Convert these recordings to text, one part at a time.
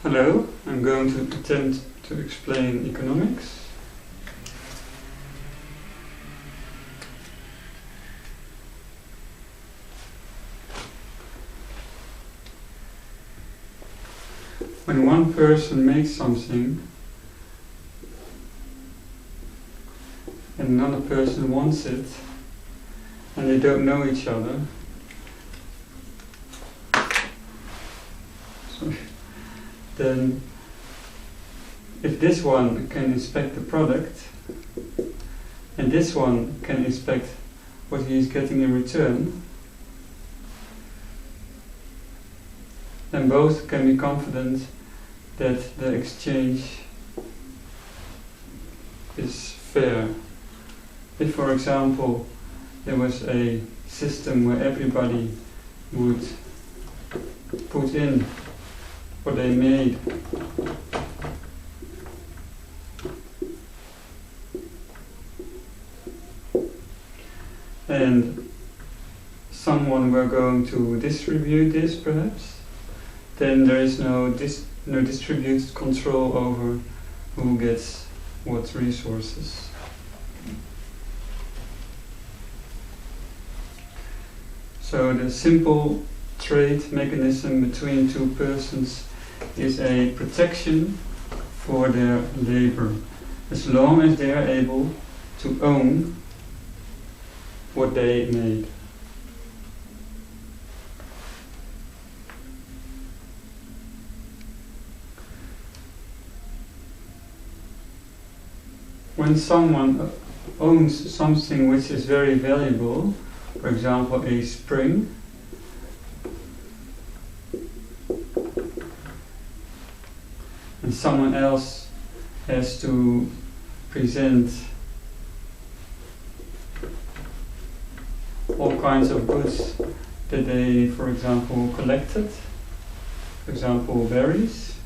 Hello, I'm going to attempt to explain economics. When one person makes something and another person wants it, and they don't know each other, then if this one can inspect the product and this one can inspect what he is getting in return, then both can be confident that the exchange is fair. If, for example, there was a system where everybody would put in what they made and someone were going to distribute this perhaps, then there is no distributed control over who gets what resources. So the simple trade mechanism between two persons is a protection for their labor, as long as they are able to own what they made. When someone owns something which is very valuable, for example a spring, and someone else has to present all kinds of goods that they, for example, collected, for example berries,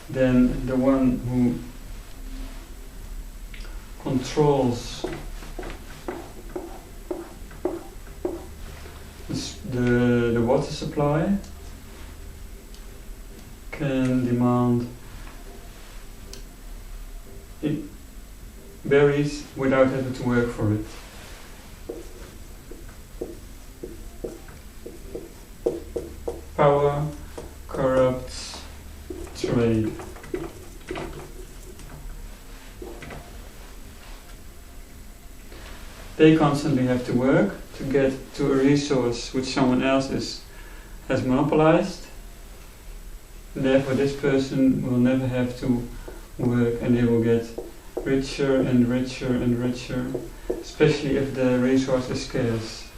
then the one who controls the water supply can demand berries without having to work for it. Power corrupts trade. They constantly have to work to get to a resource which someone else has monopolized. And therefore this person will never have to work and they will get richer and richer and richer, especially if the resource is scarce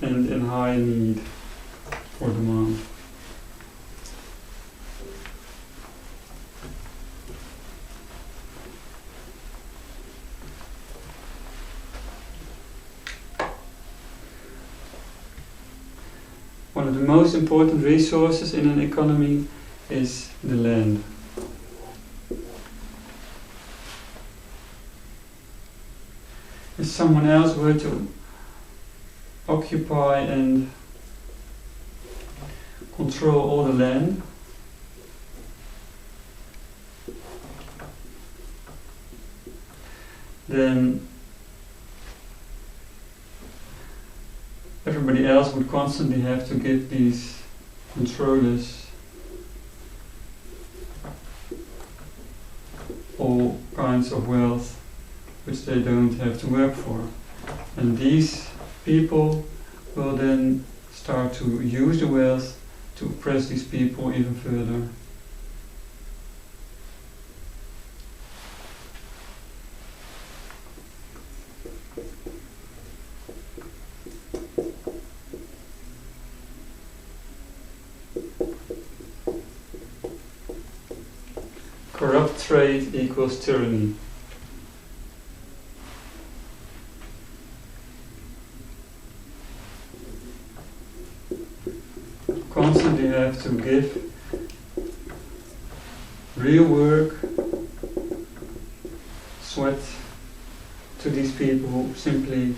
and in high need or demand. One of the most important resources in an economy is the land. If someone else were to occupy and control all the land, then everybody else would constantly have to give these controllers all kinds of wealth which they don't have to work for. And these people will then start to use the wealth to oppress these people even further. Corrupt trade equals tyranny. Constantly have to give real work, sweat to these people who simply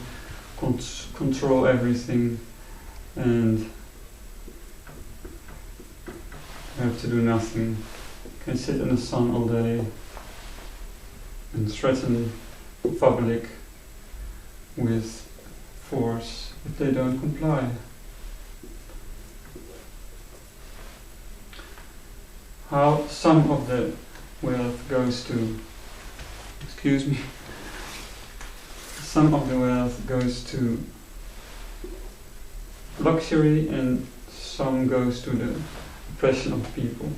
control everything and have to do nothing, can sit in the sun all day and threaten the public with force if they don't comply. How some of the wealth goes to, some of the wealth goes to luxury and some goes to the oppression of people.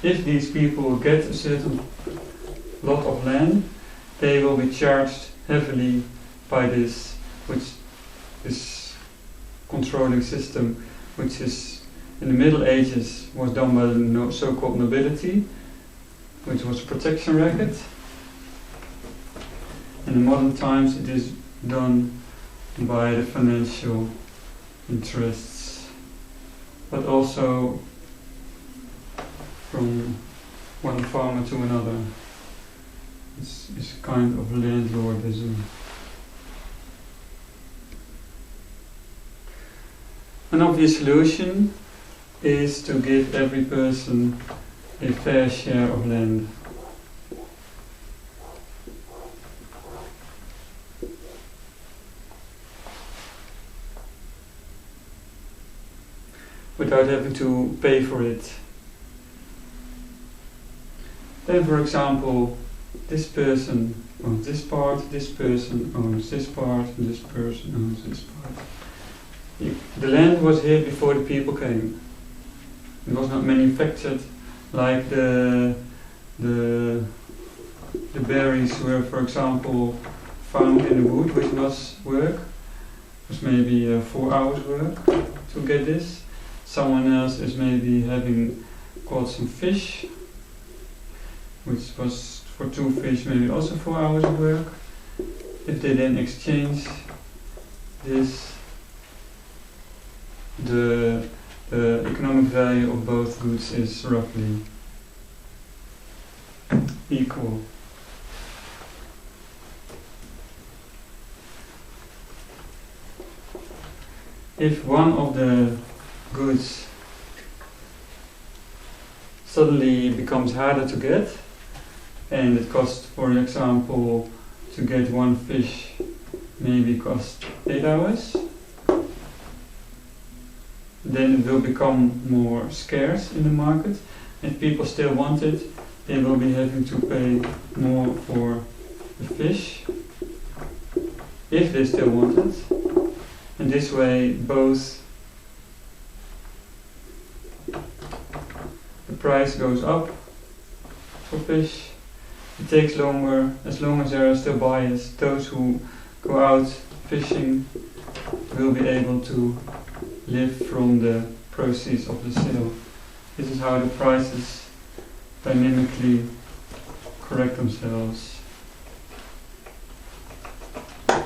If these people get a certain lot of land, they will be charged heavily by this controlling system, which is in the Middle Ages was done by the so-called nobility, which was a protection racket. In modern times it is done by the financial interests, but also from one farmer to another. It's a kind of landlordism. An obvious solution is to give every person a fair share of land. Without having to pay for it. Then, for example, this person owns this part, this person owns this part, and this person owns this part. The land was here before the people came. It was not manufactured like the berries were, for example, found in the wood, which was work. It was maybe 4 hours work to get this. Someone else is maybe having caught some fish, which was for 2 fish maybe also 4 hours of work. If they then exchange this, the economic value of both goods is roughly equal. If one of the goods suddenly becomes harder to get, and it costs, for example, to get 1 fish maybe cost 8 hours, then it will become more scarce in the market. If people still want it, they will be having to pay more for the fish, if they still want it. And this way both the price goes up for fish. It takes longer, as long as there are still buyers. Those who go out fishing will be able to live from the proceeds of the sale. This is how the prices dynamically correct themselves.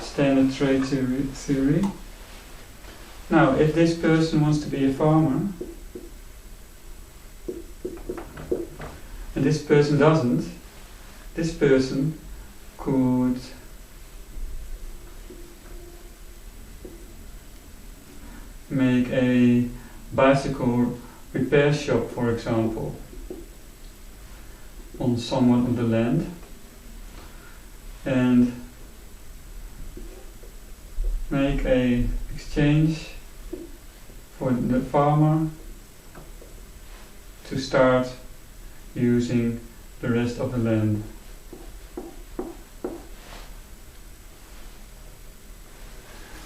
Standard trade theory. Now, if this person wants to be a farmer, and this person doesn't, this person could make a bicycle repair shop, for example, on somewhat of the land, and make a exchange for the farmer to start using the rest of the land.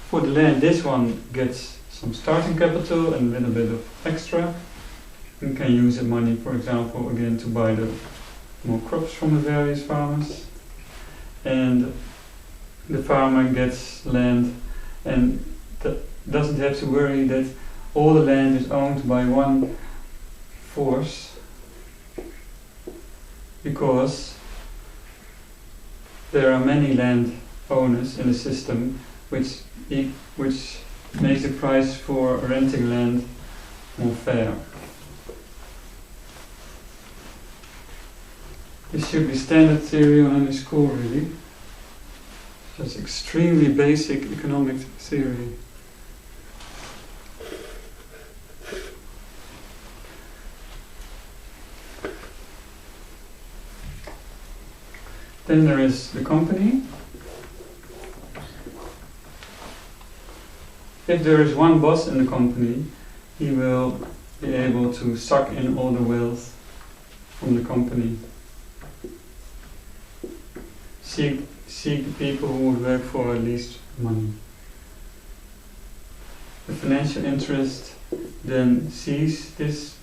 For the land, this one gets some starting capital and a little bit of extra, and can use the money, for example, again to buy the more crops from the various farmers. And the farmer gets land and doesn't have to worry that all the land is owned by one force, because there are many land owners in the system, which makes the price for renting land more fair. This should be standard theory on any school, really. That's extremely basic economic theory. Then there is the company. If there is one boss in the company, he will be able to suck in all the wealth from the company. Seek people who would work for at least money. The financial interest then sees this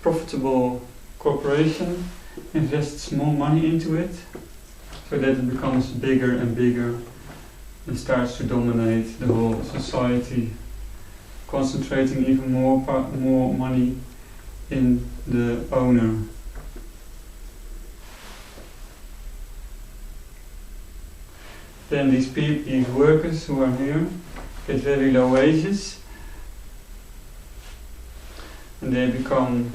profitable corporation, invests more money into it, so that it becomes bigger and bigger and starts to dominate the whole society, concentrating even more money in the owner. Then these workers who are here get very low wages, and they become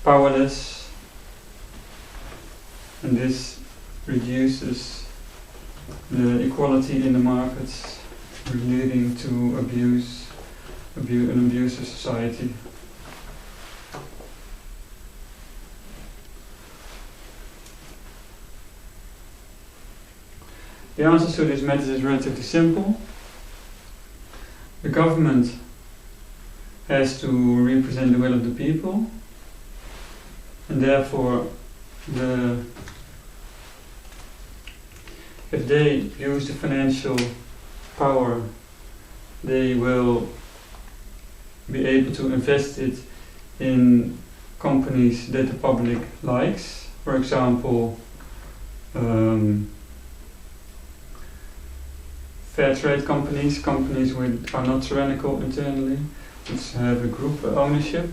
powerless, and this reduces the equality in the markets, leading to an abusive society. The answer to this matter is relatively simple. The government has to represent the will of the people, and therefore if they use the financial power, they will be able to invest it in companies that the public likes. For example, fair trade companies which are not tyrannical internally, which have a group ownership,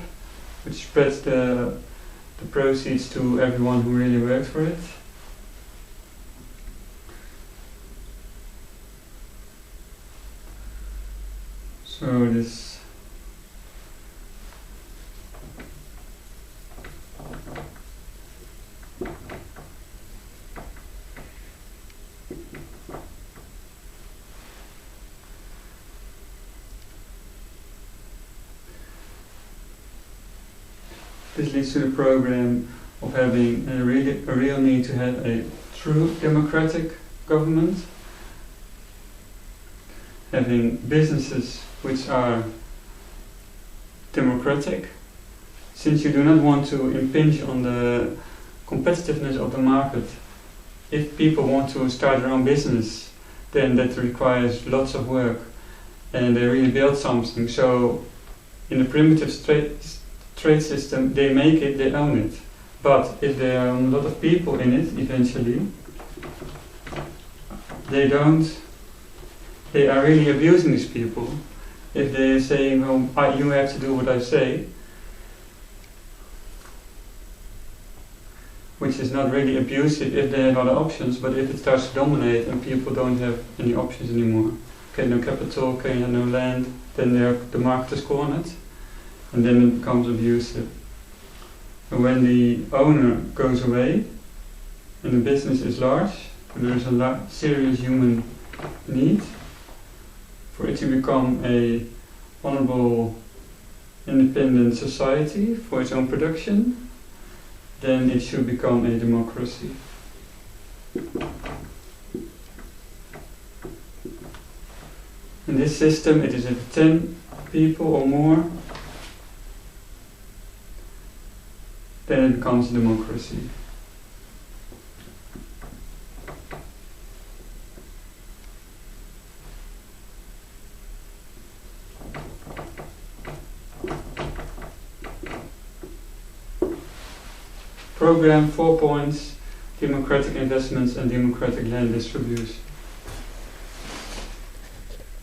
which spreads the proceeds to everyone who really works for it. So this leads to the program of having a real need to have a true democratic government, having businesses which are democratic, since you do not want to impinge on the competitiveness of the market. If people want to start their own business, then that requires lots of work, and they really build something. So in the primitive trade system, they make it, they own it. But if there are a lot of people in it, eventually, they are really abusing these people. If they say, well, you have to do what I say, which is not really abusive if they have other options, but if it starts to dominate and people don't have any options anymore, okay, no capital, okay, no land, then the market is cornered, and then it becomes abusive. And when the owner goes away and the business is large, there is a serious human need for it to become a honorable, independent society for its own production, then it should become a democracy. In this system, it is at 10 people or more, then it becomes a democracy. Program 4 points: democratic investments and democratic land distribution.